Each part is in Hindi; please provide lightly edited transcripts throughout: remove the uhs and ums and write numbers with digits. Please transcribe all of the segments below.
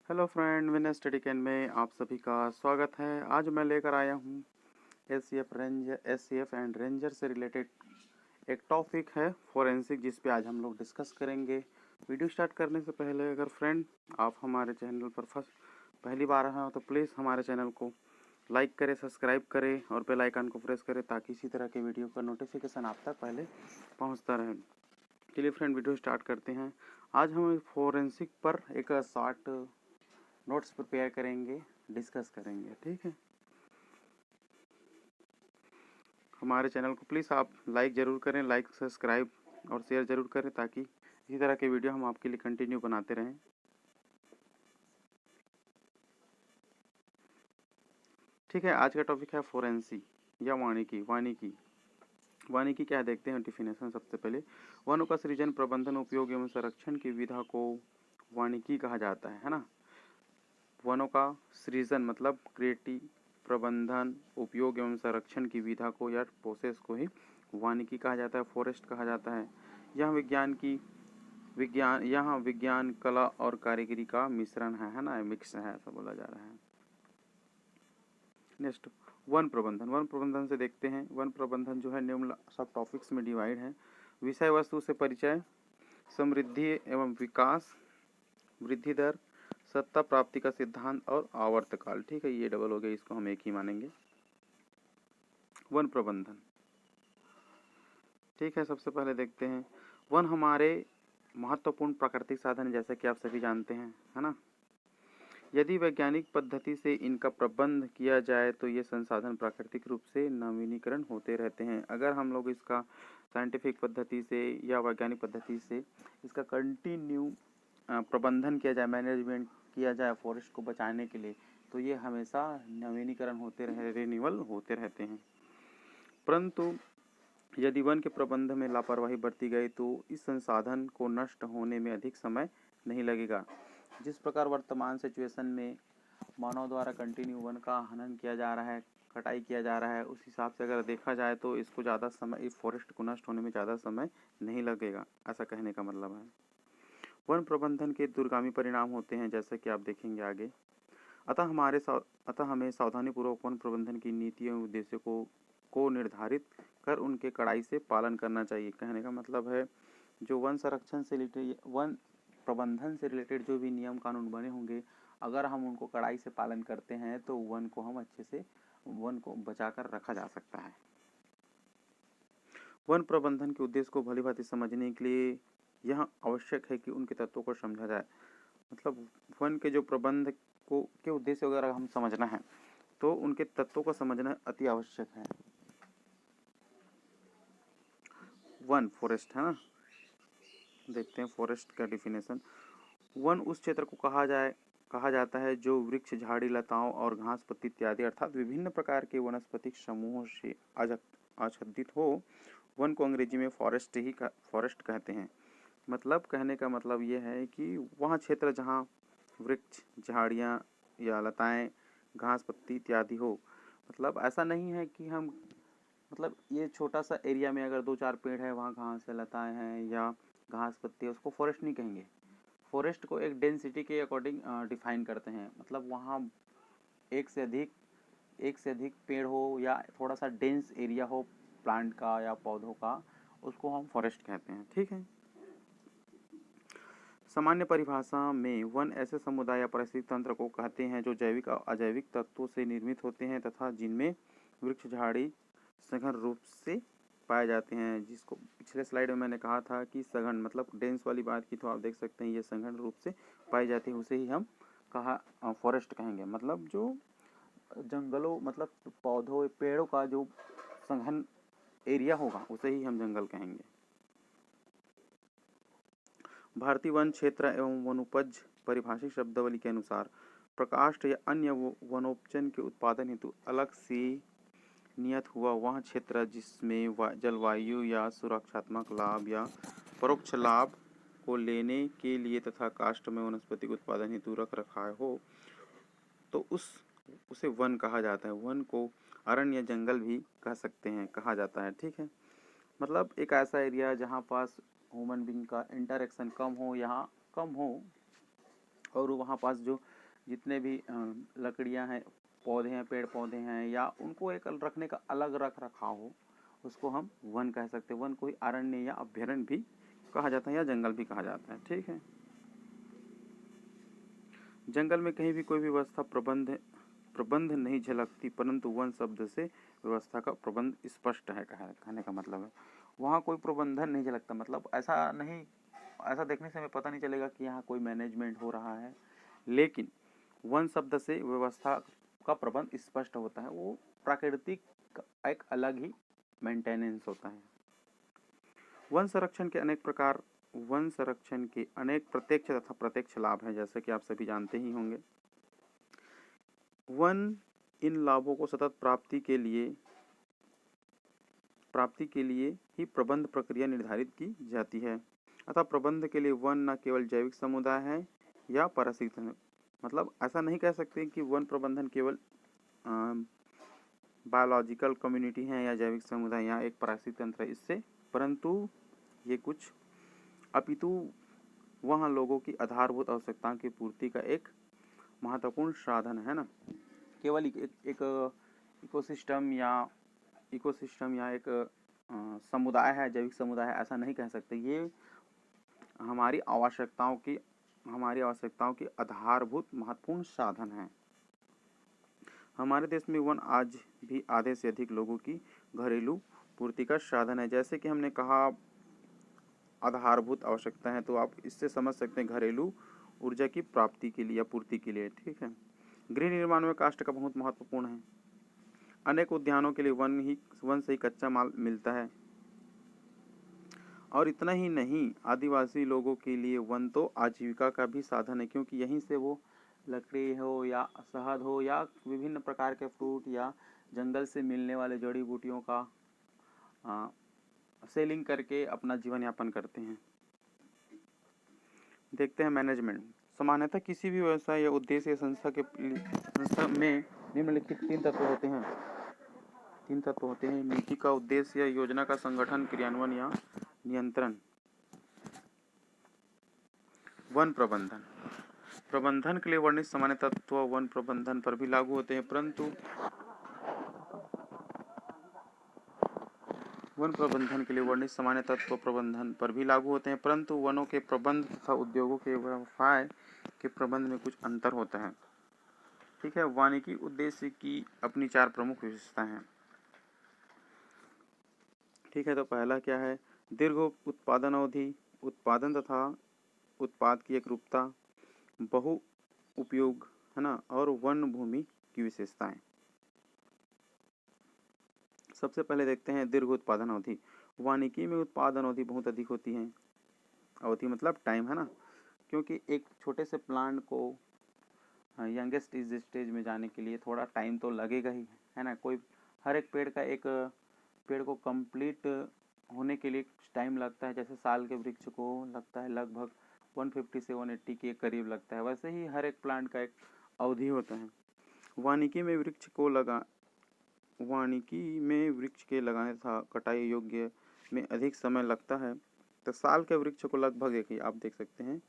Hello friend, Vinay study can में आप सभी का स्वागत है। आज मैं लेकर आया हूँ S C F and ranger से रिलेटेड एक टॉपिक है फोरेंसिक, जिस पे आज हम लोग डिस्कस करेंगे। वीडियो स्टार्ट करने से पहले अगर फ्रेंड आप हमारे चैनल पर पहली बार आए हो तो प्लीज़ हमारे चैनल को लाइक करें, सब्सक्राइब करें और बेल आइकन को प्रेस करें ताकि इसी तरह के वीडियो का नोटिफिकेशन आप तक पहले पहुँचता रहे। चलिए फ्रेंड, वीडियो स्टार्ट करते हैं। आज हम फोरेंसिक पर एक शॉर्ट नोट्स प्रिपेयर करेंगे, डिस्कस करेंगे, ठीक है। हमारे चैनल को प्लीज़ आप लाइक ज़रूर करें, लाइक सब्सक्राइब और शेयर ज़रूर करें ताकि इसी तरह के वीडियो हम आपके लिए कंटिन्यू बनाते रहें। ठीक है, आज का टॉपिक है फोरेंसी या वानिकी। वानिकी क्या है, देखते हैं डिफिनेशन। सबसे पहले, वनों का सृजन, प्रबंधन, उपयोग एवं संरक्षण की विधा को वानिकी कहा जाता है ना। वनों का सृजन मतलब क्रिएटिव, प्रबंधन, उपयोग एवं संरक्षण की विधा को या प्रोसेस को ही वानिकी कहा जाता है, फॉरेस्ट कहा जाता है। यहाँ विज्ञान, कला और कारीगरी का मिश्रण है ना, मिक्स है, ऐसा बोला जा रहा है। नेक्स्ट, वन प्रबंधन। वन प्रबंधन से देखते हैं, वन प्रबंधन जो है निम्न सब टॉपिक्स में डिवाइड है। विषय वस्तु से परिचय, समृद्धि एवं विकास, वृद्धि दर, सत्ता प्राप्ति का सिद्धांत और आवर्तकाल। ठीक है, ये डबल हो गया, इसको हम एक ही मानेंगे। वन प्रबंधन, ठीक है। सबसे पहले देखते हैं, वन हमारे महत्वपूर्ण प्राकृतिक साधन, जैसे कि आप सभी जानते हैं, है ना। यदि वैज्ञानिक पद्धति से इनका प्रबंध किया जाए तो ये संसाधन प्राकृतिक रूप से नवीनीकरण होते रहते हैं। अगर हम लोग इसका साइंटिफिक पद्धति से या वैज्ञानिक पद्धति से इसका कंटिन्यू प्रबंधन किया जाए, मैनेजमेंट किया जाए फॉरेस्ट को बचाने के लिए, तो ये हमेशा नवीनीकरण होते रहे, रिन्यूअल होते रहते हैं। परंतु यदि वन के प्रबंध में लापरवाही बरती गई तो इस संसाधन को नष्ट होने में अधिक समय नहीं लगेगा। जिस प्रकार वर्तमान सिचुएशन में मानव द्वारा कंटिन्यू वन का हनन किया जा रहा है, कटाई किया जा रहा है, उस हिसाब से अगर देखा जाए तो इसको ज़्यादा समय, इस फॉरेस्ट को नष्ट होने में ज़्यादा समय नहीं लगेगा, ऐसा कहने का मतलब है। वन प्रबंधन के दूरगामी परिणाम होते हैं, जैसे कि आप देखेंगे आगे। अतः हमें सावधानीपूर्वक वन प्रबंधन की नीति एवं उद्देश्य को निर्धारित कर उनके कड़ाई से पालन करना चाहिए। कहने का मतलब है, जो वन संरक्षण से रिलेटेड, वन प्रबंधन से रिलेटेड जो भी नियम कानून बने होंगे, अगर हम उनको कड़ाई से पालन करते हैं तो वन को हम अच्छे से, वन को बचाकर रखा जा सकता है। वन प्रबंधन के उद्देश्य को भली भांति समझने के लिए यह आवश्यक है कि उनके तत्वों को समझा जाए। मतलब वन के जो प्रबंध को के उद्देश्य अगर हम समझना है तो उनके तत्वों को समझना अति आवश्यक है। वन फॉरेस्ट है ना, देखते हैं फॉरेस्ट का डिफिनेशन। वन उस क्षेत्र को कहा जाता है जो वृक्ष, झाड़ी, लताओं और घास पत्ती इत्यादि अर्थात विभिन्न प्रकार के वनस्पतिक समूहों से आच्छादित हो। वन को अंग्रेजी में फॉरेस्ट कहते हैं। मतलब कहने का मतलब ये है कि वह क्षेत्र जहाँ वृक्ष, झाड़ियाँ या लताएं, घास पत्ती इत्यादि हो। मतलब ऐसा नहीं है कि हम, मतलब ये छोटा सा एरिया में अगर 2-4 पेड़ है, वहाँ घास या लताएं हैं या घास पत्ती है, उसको फॉरेस्ट नहीं कहेंगे। फॉरेस्ट को एक डेंसिटी के अकॉर्डिंग डिफाइन करते हैं। मतलब वहाँ एक से अधिक पेड़ हो या थोड़ा सा डेंस एरिया हो प्लांट का या पौधों का, उसको हम फॉरेस्ट कहते हैं, ठीक है। सामान्य परिभाषा में वन ऐसे समुदाय या परिस्थिति तंत्र को कहते हैं जो जैविक और अजैविक तत्वों से निर्मित होते हैं तथा जिनमें वृक्ष, झाड़ी सघन रूप से पाए जाते हैं। जिसको पिछले स्लाइड में मैंने कहा था कि सघन मतलब डेंस वाली बात की, तो आप देख सकते हैं ये सघन रूप से पाई जाती है, उसे ही हम फॉरेस्ट कहेंगे। मतलब जो जंगलों, मतलब पौधों पेड़ों का जो सघन एरिया होगा उसे ही हम जंगल कहेंगे। भारतीय वन क्षेत्र एवं वनोपज परिभाषिक शब्दावली के अनुसार प्रकाष्ठ या अन्य वनोपजन के उत्पादन हेतु अलग से नियत हुआ वह क्षेत्र जिसमें जलवायु या सुरक्षात्मक लाभ या परोक्ष लाभ को लेने के लिए तथा काष्ठ में वनस्पति उत्पादन हेतु रख रखाव हो, तो उसे वन कहा जाता है। वन को अरण्य या जंगल भी कहा जाता है, ठीक है। मतलब एक ऐसा एरिया जहाँ पास ह्यूमन बीइंग का इंटरेक्शन कम हो, यहाँ कम हो, और वहाँ पास जो जितने भी लकड़ियाँ हैं, पौधे हैं, पेड़ पौधे हैं, या उनको एक रखने का अलग रख रखाव हो, उसको हम वन कह सकते हैं। वन को ही अरण्य या अभ्यारण्य भी कहा जाता है, या जंगल भी कहा जाता है। ठीक है। जंगल में कहीं भी कोई भी व्यवस्था प्रबंध नहीं झलकती, परंतु वन शब्द से व्यवस्था का प्रबंध स्पष्ट है, कहने का मतलब है वहाँ कोई प्रबंधन नहीं झलकता। मतलब ऐसा देखने से हमें पता नहीं चलेगा कि यहाँ कोई मैनेजमेंट हो रहा है, लेकिन वन शब्द से व्यवस्था का प्रबंध स्पष्ट होता है। वो प्राकृतिक एक अलग ही मेंटेनेंस होता है। वन संरक्षण के अनेक प्रत्यक्ष तथा प्रत्यक्ष लाभ हैं, जैसे कि आप सभी जानते ही होंगे। वन इन लाभों को सतत प्राप्ति के लिए ही प्रबंध प्रक्रिया निर्धारित की जाती है। अतः प्रबंध के लिए वन न केवल जैविक समुदाय है या पारिस्थितिक है। मतलब ऐसा नहीं कह सकते कि वन प्रबंधन केवल बायोलॉजिकल कम्युनिटी है या जैविक समुदाय या एक पारिस्थितिक तंत्र है इससे, परंतु ये कुछ अपितु वहाँ लोगों की आधारभूत आवश्यकताओं की पूर्ति का एक महत्वपूर्ण साधन है ना। केवल एक इकोसिस्टम या एक समुदाय है, जैविक समुदाय है, ऐसा नहीं कह सकते। ये हमारी आवश्यकताओं की आधारभूत महत्वपूर्ण साधन है। हमारे देश में वन आज भी आधे से अधिक लोगों की घरेलू पूर्ति का साधन है। जैसे कि हमने कहा आधारभूत आवश्यकता है, तो आप इससे समझ सकते हैं घरेलू ऊर्जा की प्राप्ति के लिए या पूर्ति के लिए। ठीक है। गृह निर्माण में काष्ठ का बहुत महत्वपूर्ण है। अनेक उद्यानों के लिए वन से ही कच्चा माल मिलता है। और इतना ही नहीं, आदिवासी लोगों के लिए वन तो आजीविका का भी साधन है, क्योंकि यहीं से वो लकड़ी हो या शहद हो या विभिन्न प्रकार के फ्रूट या जंगल से मिलने वाले जड़ी बूटियों का सेलिंग करके अपना जीवन यापन करते हैं। देखते हैं मैनेजमेंट। सामान्यतः किसी भी व्यवसाय या उद्देश्य या संस्था में निम्नलिखित तीन तत्व होते हैं। नीति का उद्देश्य या योजना का संगठन, क्रियान्वयन या नियंत्रण। वन प्रबंधन के लिए वर्णित सामान्य तत्व वन प्रबंधन पर भी लागू होते हैं, परंतु वनों के प्रबंध तथा उद्योगों के व्यवसाय के प्रबंध में कुछ अंतर होता है। ठीक है। वानिकी उद्देश्य की अपनी 4 प्रमुख विशेषताएं हैं। ठीक है। तो पहला क्या है? दीर्घ उत्पादन अवधि, उत्पादन तथा उत्पाद की एकरूपता, बहु उपयोग, है ना, और वन भूमि की विशेषताएं। सबसे पहले देखते हैं दीर्घ उत्पादन अवधि। वानिकी में उत्पादन अवधि बहुत अधिक होती है। अवधि मतलब टाइम, है ना, क्योंकि एक छोटे से प्लांट को यंगेस्ट स्टेज में जाने के लिए थोड़ा टाइम तो लगेगा ही, है ना। हर एक पेड़ को कंप्लीट होने के लिए टाइम लगता है। जैसे साल के वृक्ष को लगता है लगभग 150 से 180 के करीब लगता है, वैसे ही हर एक प्लांट का एक अवधि होता है। वानिकी में वृक्ष के लगाने तथा कटाई योग्य में अधिक समय लगता है। तो साल के वृक्ष को लगभग देखिए, आप देख सकते हैं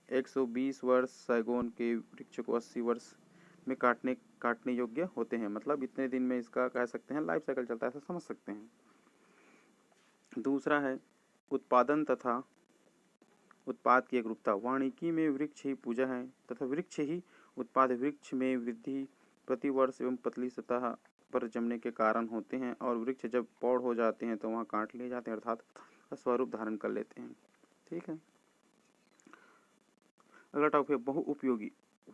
120 वर्ष, सैगोन के वृक्ष को 80 वर्ष में काटने योग्य होते हैं। मतलब इतने दिन में इसका कह सकते हैं लाइफ साइकिल चलता है, ऐसा समझ सकते हैं। दूसरा है उत्पादन तथा उत्पाद की एकरूपता। वानिकी में वृक्ष ही पूजा है तथा वृक्ष ही उत्पाद। वृक्ष में वृद्धि प्रति वर्ष एवं पतली सतह पर जमने के कारण होते हैं, और वृक्ष जब पौध हो जाते हैं तो वहाँ काट लिए जाते हैं, अर्थात स्वरूप धारण कर लेते हैं। ठीक है। अगला टॉपिक है बहुउपयोगी।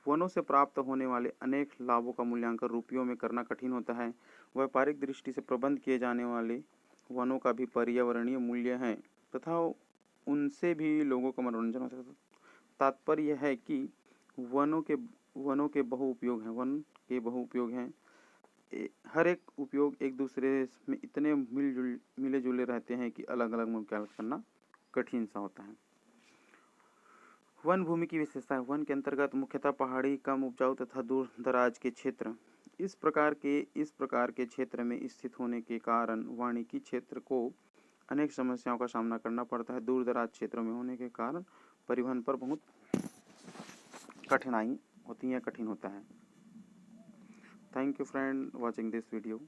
वनों से प्राप्त होने वाले अनेक लाभों का मूल्यांकन रुपयों में करना कठिन होता है। व्यापारिक दृष्टि से प्रबंध किए जाने वाले वनों का भी पर्यावरणीय मूल्य है तथा उनसे भी लोगों का मनोरंजन होता है। तात्पर्य यह है कि वनों के बहुउपयोग हैं। हर एक उपयोग एक दूसरे में इतने मिले जुले रहते हैं कि अलग अलग मूल्यांकन करना कठिन सा होता है। वन भूमि की विशेषता है। वन के अंतर्गत मुख्यतः पहाड़ी, कम उपजाऊ तथा दूर दराज के क्षेत्र। इस प्रकार के क्षेत्र में स्थित होने के कारण वानिकी क्षेत्र को अनेक समस्याओं का सामना करना पड़ता है। दूर दराज क्षेत्रों में होने के कारण परिवहन पर बहुत कठिनाई होती है, कठिन होता है। Thank you friend watching this video.